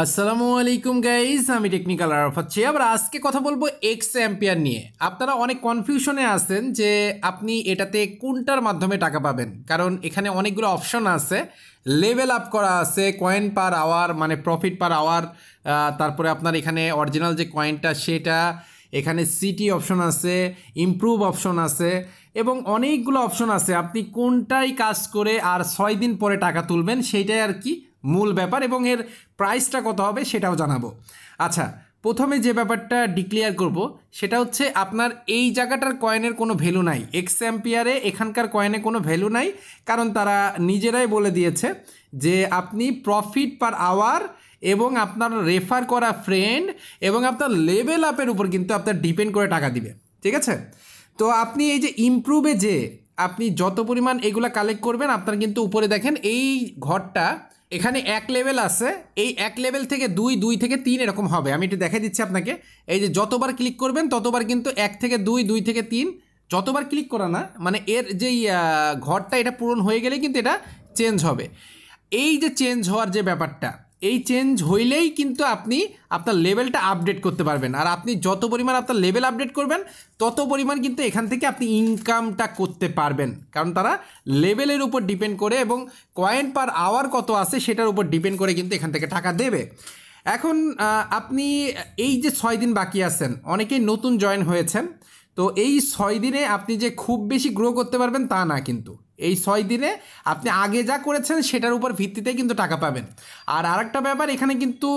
আসসালামু আলাইকুম গাইস, আমি টেকনিক্যাল আরফ আছি। আবার আজকে কথা বলবো এক্স অ্যাম্পিয়ার নিয়ে। আপনারা অনেক কনফিউশনে আছেন যে আপনি এটাতে কোনটার মাধ্যমে টাকা পাবেন, কারণ এখানে অনেকগুলো অপশন আছে। লেভেল আপ করা আছে, কয়েন পার আওয়ার মানে প্রফিট পার আওয়ার, তারপরে আপনার এখানে অরিজিনাল যে কয়েনটা সেটা, এখানে সিটি অপশন আছে, ইমপ্রুভ অপশন আছে এবং অনেকগুলো অপশন আছে। আপনি কোনটাই কাজ করে আর 6 দিন পরে টাকা তুলবেন সেইটাই আর কি মূল ব্যাপার, এবং এর প্রাইসটা কত হবে সেটাও জানাবো। আচ্ছা, প্রথমে যে ব্যাপারটা ডিক্লেয়ার করব সেটা হচ্ছে আপনার এই জায়গাটার কয়েনের কোনো ভ্যালু নাই। এক্স অ্যাম্পিয়ারে এখানকার কয়েনে কোনো ভ্যালু নাই, কারণ তারা নিজেরাই বলে দিয়েছে যে আপনি প্রফিট পার আওয়ার এবং আপনার রেফার করা ফ্রেন্ড এবং আপনার লেভেল আপের উপর কিন্তু আপনার ডিপেন্ড করে টাকা দিবে। ঠিক আছে? তো আপনি এই যে ইমপ্রুভে যে আপনি যত পরিমাণ এগুলা কালেক্ট করবেন, আপনার কিন্তু উপরে দেখেন এই ঘরটা, এখানে 1 লেভেল আছে। এই 1 লেভেল থেকে 2, 2 থেকে 3 এরকম হবে। আমি একটু দেখাই দিচ্ছি আপনাকে। এই যে যতবার ক্লিক করবেন ততবার কিন্তু 1 থেকে 2, 2 থেকে 3, যতবার ক্লিক করা না মানে এর যেই ঘরটা এটা পূরণ হয়ে গেলে কিন্তু এটা চেঞ্জ হবে। এই যে চেঞ্জ হওয়ার যে ব্যাপারটা, এই চেঞ্জ হইলেই কিন্তু আপনি আপনার লেভেলটা আপডেট করতে পারবেন। আর আপনি যত পরিমাণ আপনার লেভেল আপডেট করবেন তত পরিমাণ কিন্তু এখান থেকে আপনি ইনকামটা করতে পারবেন, কারণ তারা লেভেলের উপর ডিপেন্ড করে এবং কয়েন পার আওয়ার কত আছে সেটার উপর ডিপেন্ড করে কিন্তু এখান থেকে টাকা দেবে। এখন আপনি এই যে 6 দিন বাকি আছেন, অনেকেই নতুন জয়েন হয়েছেন, তো এই 6 দিনে আপনি যে খুব বেশি গ্রো করতে পারবেন তা না, কিন্তু এই 6 দিনে আপনি আগে যা করেছেন সেটার উপর ভিত্তিতে কিন্তু টাকা পাবেন। আর আরেকটা ব্যাপার, এখানে কিন্তু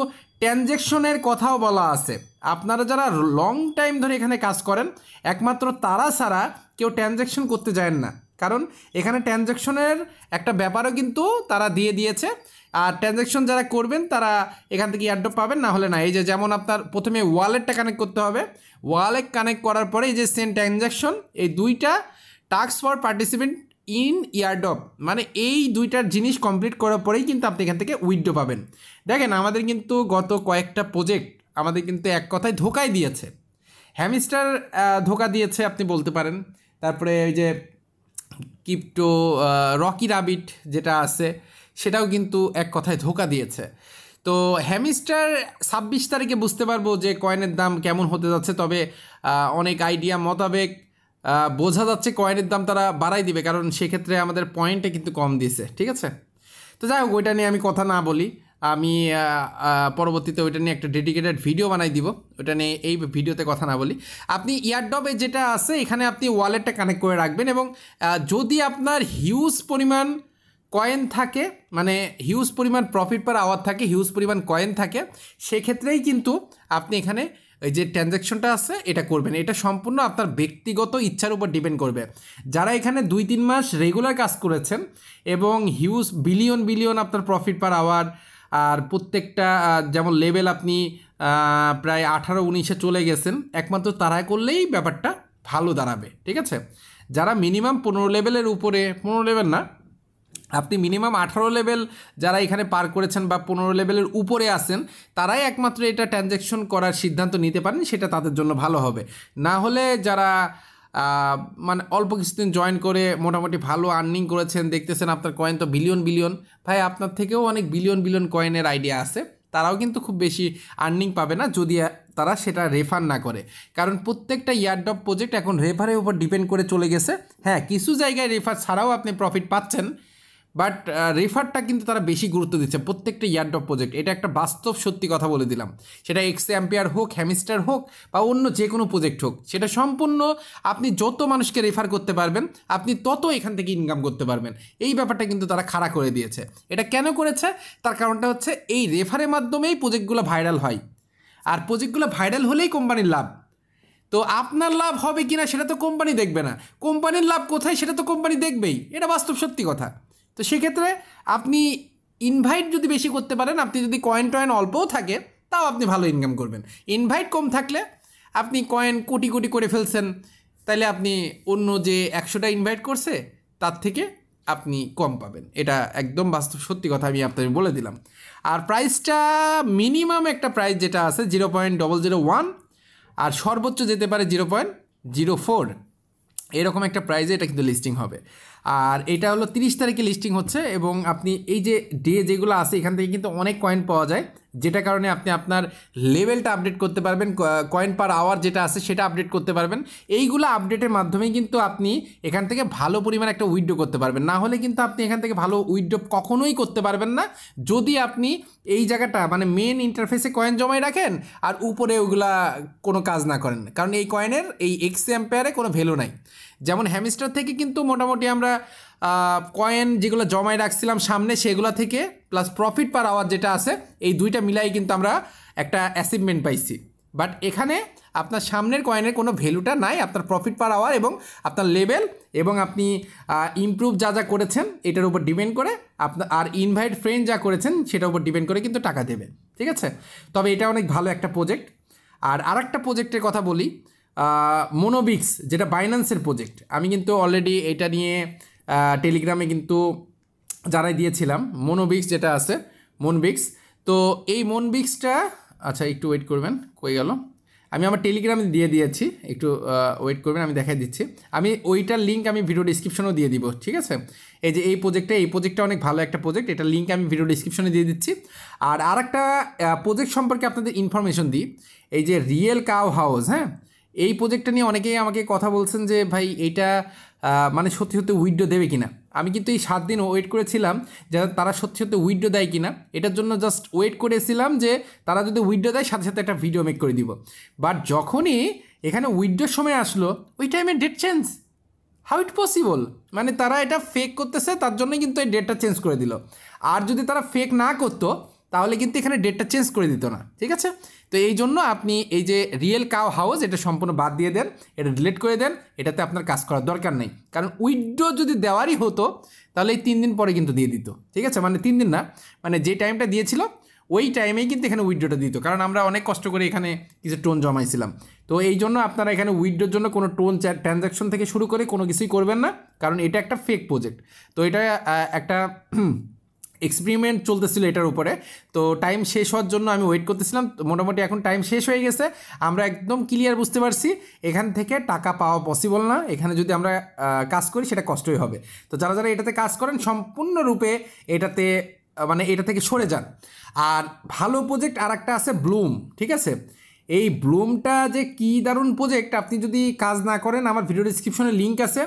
ট্রানজ্যাকশনের কথাও বলা আছে। আপনারা যারা লং টাইম ধরে এখানে কাজ করেন, একমাত্র তারা ছাড়া কেউ ট্রানজ্যাকশন করতে যায় না, কারণ এখানে ট্রানজ্যাকশনের একটা ব্যাপারও কিন্তু তারা দিয়ে দিয়েছে। আর ট্রানজ্যাকশন যারা করবেন তারা এখান থেকে এয়ারড্রপ পাবেন, না হলে না। এই যে যেমন আপনার প্রথমে ওয়ালেটটা কানেক্ট করতে হবে, ওয়ালেট কানেক্ট করার পরে এই যে সেন্ড ট্রানজ্যাকশন, এই দুইটা task for participant in airdrop, মানে এই দুইটার জিনিস কমপ্লিট করার পরেই কিন্তু আপনি এখান থেকে উইথড্র পাবেন। দেখেন, আমাদের কিন্তু গত কয়েকটা প্রজেক্ট আমাদের কিন্তু এক কথায় ধোকাই দিয়েছে। হ্যামস্টার ধোকা দিয়েছে আপনি বলতে পারেন, তারপরে ওই যে ক্রিপ্টো রকি রাবিট যেটা আছে সেটাও কিন্তু এক কথায় ধোকা দিয়েছে। তো হ্যামস্টার 26 তারিখে বুঝতে পারবো যে কয়েনের দাম কেমন হতে যাচ্ছে, তবে অনেক আইডিয়া মোতাবেক বোঝা যাচ্ছে কয়েনের দাম তারা বাড়াই দিবে, কারণ সেক্ষেত্রে আমাদের পয়েন্টে কিন্তু কম দিয়েছে। ঠিক আছে? তো যাই হোক, ওইটা নিয়ে আমি কথা না বলি। আমি পরবর্তীতে ওইটা নিয়ে একটা ডেডিকেটেড ভিডিও বানাই দিব, ওইটা নিয়ে এই ভিডিওতে কথা না বলি। আপনি ইয়ারড্রপে যেটা আছে এখানে আপনি ওয়ালেটটা কানেক্ট করে রাখবেন, এবং যদি আপনার হিউজ পরিমাণ কয়েন থাকে, মানে হিউজ পরিমাণ প্রফিট পার আওয়ার থাকে, হিউজ পরিমাণ কয়েন থাকে, সেক্ষেত্রেই কিন্তু আপনি এখানে এই যে ট্রানজ্যাকশনটা আছে এটা করবেন। এটা সম্পূর্ণ আপনার ব্যক্তিগত ইচ্ছার উপর ডিপেন্ড করবে। যারা এখানে 2-3 মাস রেগুলার কাজ করেছেন এবং হিউজ বিলিয়ন বিলিয়ন আপনার প্রফিট পার আওয়ার, আর প্রত্যেকটা যেমন লেভেল আপনি প্রায় 18-19-এ চলে গেছেন, একমাত্র তারা করলেই ব্যাপারটা ভালো দাঁড়াবে। ঠিক আছে? যারা মিনিমাম 15 লেভেলের উপরে, 15 লেভেল না, আপনি মিনিমাম 18 লেভেল যারা এখানে পার করেছেন বা 15 লেভেলের উপরে আসেন, তারাই একমাত্র এটা ট্রানজ্যাকশন করার সিদ্ধান্ত নিতে পারেন, সেটা তাদের জন্য ভালো হবে। না হলে যারা মানে অল্প কিছুদিন জয়েন করে মোটামুটি ভালো আর্নিং করেছেন, দেখতেছেন আপনার কয়েন তো বিলিয়ন বিলিয়ন, ভাই আপনার থেকেও অনেক বিলিয়ন বিলিয়ন কয়েনের আইডিয়া আছে, তারাও কিন্তু খুব বেশি আর্নিং পাবে না যদি তারা সেটা রেফার না করে। কারণ প্রত্যেকটা ইয়ারড্রপ প্রজেক্ট এখন রেফারের উপর ডিপেন্ড করে চলে গেছে। হ্যাঁ, কিছু জায়গায় রেফার ছাড়াও আপনি প্রফিট পাচ্ছেন, বাট রেফারটা কিন্তু তারা বেশি গুরুত্ব দিচ্ছে প্রত্যেকটা ইয়ারড্রপ প্রজেক্ট। এটা একটা বাস্তব সত্যি কথা বলে দিলাম। সেটা এক্স অ্যাম্পিয়ার হোক, হ্যামস্টার হোক বা অন্য যে কোনো প্রজেক্ট হোক, সেটা সম্পূর্ণ আপনি যত মানুষকে রেফার করতে পারবেন আপনি তত এখান থেকে ইনকাম করতে পারবেন। এই ব্যাপারটা কিন্তু তারা খাড়া করে দিয়েছে। এটা কেন করেছে? তার কারণটা হচ্ছে এই রেফারের মাধ্যমেই প্রজেক্টগুলো ভাইরাল হয়, আর প্রজেক্টগুলো ভাইরাল হলেই কোম্পানির লাভ। তো আপনার লাভ হবে কিনা সেটা তো কোম্পানি দেখবে না, কোম্পানির লাভ কোথায় সেটা তো কোম্পানি দেখবেই। এটা বাস্তব সত্যি কথা। তো সেক্ষেত্রে আপনি ইনভাইট যদি বেশি করতে পারেন, আপনি যদি কয়েন টয়েন অল্পও থাকে তাও আপনি ভালো ইনকাম করবেন। ইনভাইট কম থাকলে আপনি কয়েন কোটি কোটি করে ফেলছেন, তাহলে আপনি অন্য যে 100টা ইনভাইট করছে তার থেকে আপনি কম পাবেন। এটা একদম বাস্তব সত্যি কথা আমি আপনাকে বলে দিলাম। আর প্রাইসটা মিনিমাম একটা প্রাইস যেটা আছে 0.001, আর সর্বোচ্চ যেতে পারে 0.04, এরকম একটা প্রাইজে এটা কিন্তু লিস্টিং হবে। আর এটা হলো 30 তারিখে লিস্টিং হচ্ছে, এবং আপনি এই যে ডে যেগুলো আছে এখান থেকে কিন্তু অনেক কয়েন পাওয়া যায়, যেটা কারণে আপনি আপনার লেভেলটা আপডেট করতে পারবেন, কয়েন পার আওয়ার যেটা আছে সেটা আপডেট করতে পারবেন। এইগুলো আপডেটের মাধ্যমেই কিন্তু আপনি এখান থেকে ভালো পরিমাণ একটা উইথড্র করতে পারবেন। না হলে কিন্তু আপনি এখান থেকে ভালো উইথড্র কখনোই করতে পারবেন না, যদি আপনি এই জায়গাটা মানে মেন ইন্টারফেসে কয়েন জমাই রাখেন আর উপরে ওগুলা কোনো কাজ না করেন, কারণ এই কয়েনের এই এক্স অ্যাম্পিয়ারে কোনো ভ্যালু নাই। যেমন হ্যামস্টার থেকে কিন্তু মোটামুটি আমরা কয়েন যেগুলো জমায় রাখছিলাম সামনে সেগুলো থেকে প্লাস প্রফিট পার আওয়ার যেটা আছে এই দুইটা মিলাই কিন্তু আমরা একটা অ্যাচিভমেন্ট পাইছি। বাট এখানে আপনার সামনের কয়েনের কোনো ভ্যালুটা নাই, আপনার প্রফিট পার আওয়ার এবং আপনার লেভেল এবং আপনি ইমপ্রুভ যা যা করেছেন এটার উপর ডিপেন্ড করে আপনার, আর ইনভাইট ফ্রেন্ড যা করেছেন সেটার উপর ডিপেন্ড করে কিন্তু টাকা দেবে, ঠিক আছে। তবে এটা অনেক ভালো একটা প্রজেক্ট। আর আরেকটা প্রজেক্টের কথা বলি, মোনোবিক্স, যেটা বাইন্যান্সের প্রজেক্ট। আমি কিন্তু অলরেডি এটা নিয়ে টেলিগ্রামে কিন্তু জানাই দিয়েছিলাম, মোনোবিক্স যেটা আছে মোনবিক্স। তো এই মোনবিক্সটা, আচ্ছা একটু ওয়েট করবেন, কই গেল, আমি আমার টেলিগ্রামে দিয়ে দিয়েছি, একটু ওয়েট করবেন, আমি দেখাই দিচ্ছি। আমি ওইটার লিঙ্ক আমি ভিডিও ডিসক্রিপশনেও দিয়ে দিব, ঠিক আছে। এই যে এই প্রজেক্টটা অনেক ভালো একটা প্রজেক্ট, এটার লিঙ্ক আমি ভিডিও ডিসক্রিপশনে দিয়ে দিচ্ছি। আর আরেকটা প্রজেক্ট সম্পর্কে আপনাদের ইনফরমেশন দিই, এই যে রিয়েল কাউ হাউস, হ্যাঁ, এই প্রজেক্টটা নিয়ে অনেকেই আমাকে কথা বলছেন যে ভাই এইটা মানে সত্যি সত্যি উইথড্র দেবে কিনা। আমি কিন্তু এই 7 দিন ওয়েট করেছিলাম যে তারা সত্যি সত্যি উইথড্র দেয় কিনা, এটার জন্য জাস্ট ওয়েট করেছিলাম যে তারা যদি উইথড্র দেয় সাথে সাথে একটা ভিডিও মেক করে দিব। বাট যখনই এখানে উইথড্রোর সময় আসলো ওই টাইমে date change, how it possible, মানে তারা এটা ফেক করতেছে, তার জন্যই কিন্তু এই ডেটটা চেঞ্জ করে দিল। আর যদি তারা ফেক না করতো তাহলে কিন্তু এখানে ডেটটা চেঞ্জ করে দিত না, ঠিক আছে। তো এই জন্য আপনি এই যে রিয়েল কাউ হাউস এটা সম্পূর্ণ বাদ দিয়ে দেন, এটা ডিলিট করে দেন, এটাতে আপনার কাজ করার দরকার নেই। কারণ উইথড্র যদি দেওয়ারই হতো তাহলে এই 3 দিন পরে কিন্তু দিয়ে দিত, ঠিক আছে। মানে 3 দিন না, মানে যে টাইমটা দিয়েছিল ওই টাইমেই কিন্তু এখানে উইথড্রটা দিত, কারণ আমরা অনেক কষ্ট করে এখানে কিছু টোন জমাইছিলাম। তো এই জন্য আপনারা এখানে উইথড্রোর জন্য কোনো টোন ট্রানজ্যাকশন থেকে শুরু করে কোনো কিছুই করবেন না, কারণ এটা একটা ফেক প্রজেক্ট। তো এটা একটা এক্সপেরিমেন্ট চলতেছিল এটার উপরে। তো টাইম শেষ হওয়ার জন্য আমি ওয়েট করতেছিলাম, মোটামুটি এখন টাইম শেষ হয়ে গেছে, আমরা একদম ক্লিয়ার বুঝতে পারছি এখান থেকে টাকা পাওয়া পসিবল না। এখানে যদি আমরা কাজ করি সেটা কষ্টই হবে। তো যারা যারা এটাতে কাজ করেন সম্পূর্ণরূপে এটাতে মানে এটা থেকে সরে যান। আর ভালো প্রজেক্ট আর একটা আছে ব্লুম, ঠিক আছে। এই ব্লুমটা যে কী দারুণ প্রজেক্ট, আপনি যদি কাজ না করেন আমার ভিডিও ডিসক্রিপশনে লিঙ্ক আছে,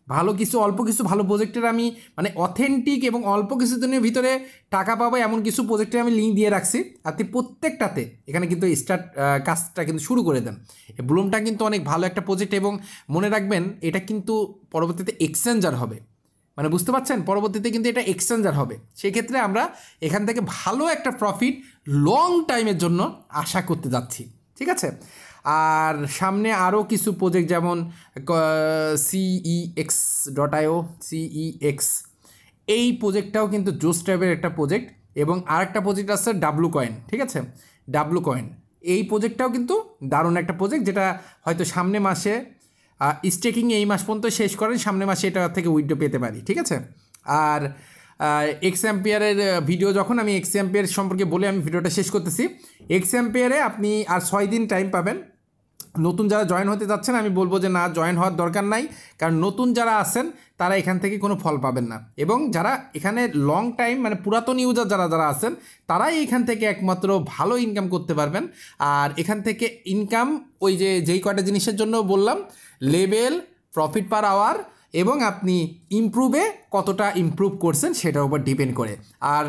ভালো কিছু অল্প কিছু ভালো প্রজেক্টের আমি মানে অথেন্টিক এবং অল্প কিছু দিনের ভিতরে টাকা পাবো এমন কিছু প্রজেক্টের আমি লিঙ্ক দিয়ে রাখছি। আপনি প্রত্যেকটাতে এখানে কিন্তু স্টার্ট কাজটা কিন্তু শুরু করে দেন। এই ব্লুমটা কিন্তু অনেক ভালো একটা প্রজেক্ট, এবং মনে রাখবেন এটা কিন্তু পরবর্তীতে এক্সচেঞ্জার হবে, মানে বুঝতে পারছেন, পরবর্তীতে কিন্তু এটা এক্সচেঞ্জার হবে। সেক্ষেত্রে আমরা এখান থেকে ভালো একটা প্রফিট লং টাইমের জন্য আশা করতে যাচ্ছি, ঠিক আছে। আর সামনে আরও কিছু প্রজেক্ট যেমন CEX.io, CEX এই প্রজেক্টটাও কিন্তু জোস টাইপের একটা প্রজেক্ট। এবং আরেকটা প্রজেক্ট আছে ডাব্লু কয়েন, ঠিক আছে, ডাব্লু কয়েন এই প্রজেক্টটাও কিন্তু দারুণ একটা প্রজেক্ট, যেটা হয়তো সামনে মাসে স্টেকিং এই মাস পর্যন্ত শেষ করেন, সামনে মাসে এটা থেকে উইথড্র পেতে পারি, ঠিক আছে। আর এক্স অ্যাম্পিয়ারের ভিডিও যখন আমি এক্স অ্যাম্পিয়ার সম্পর্কে বলে আমি ভিডিওটা শেষ করতেছি। এক্স অ্যাম্পিয়ারে আপনি আর 6 দিন টাইম পাবেন। নতুন যারা জয়েন হতে যাচ্ছেন আমি বলবো যে না, জয়েন হওয়ার দরকার নাই, কারণ নতুন যারা আছেন তারা এখান থেকে কোনো ফল পাবেন না। এবং যারা এখানে লং টাইম মানে পুরাতন ইউজার যারা যারা আছেন তারাই এখান থেকে একমাত্র ভালো ইনকাম করতে পারবেন। আর এখান থেকে ইনকাম ওই যে যেই কয়টা জিনিসের জন্য বললাম, লেভেল, প্রফিট পার আওয়ার এবং আপনি ইমপ্রুভে কতটা ইমপ্রুভ করছেন সেটার উপর ডিপেন্ড করে। আর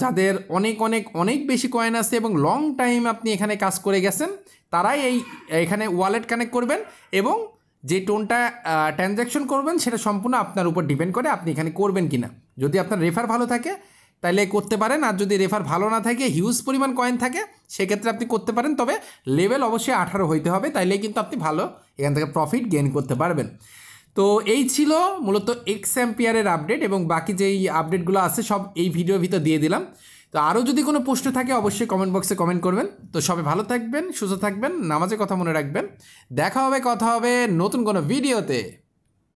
যাদের অনেক অনেক অনেক বেশি কয়েন আছে এবং লং টাইম আপনি এখানে কাজ করে গেছেন তারাই এখানে ওয়ালেট কানেক্ট করবেন, এবং যে টোনটা ট্রানজ্যাকশন করবেন সেটা সম্পূর্ণ আপনার উপর ডিপেন্ড করে আপনি এখানে করবেন কি না। যদি আপনার রেফার ভালো থাকে তাহলে করতে পারেন, আর যদি রেফার ভালো না থাকে, হিউজ পরিমাণ কয়েন থাকে, সেক্ষেত্রে আপনি করতে পারেন। তবে লেভেল অবশ্যই 18 হইতে হবে, তাইলে কিন্তু আপনি ভালো এখান থেকে প্রফিট গেইন করতে পারবেন। তো এই ছিল মূলত এক্স অ্যাম্পিয়ারের আপডেট, এবং বাকি যেই আপডেটগুলো আছে সব এই ভিডিওর ভিতর দিয়ে দিলাম। তো আরও যদি কোনো প্রশ্ন থাকে অবশ্যই কমেন্ট বক্সে কমেন্ট করবেন। তো সবাই ভালো থাকবেন, সুস্থ থাকবেন, নামাজের কথা মনে রাখবেন। দেখা হবে, কথা হবে নতুন কোনো ভিডিওতে।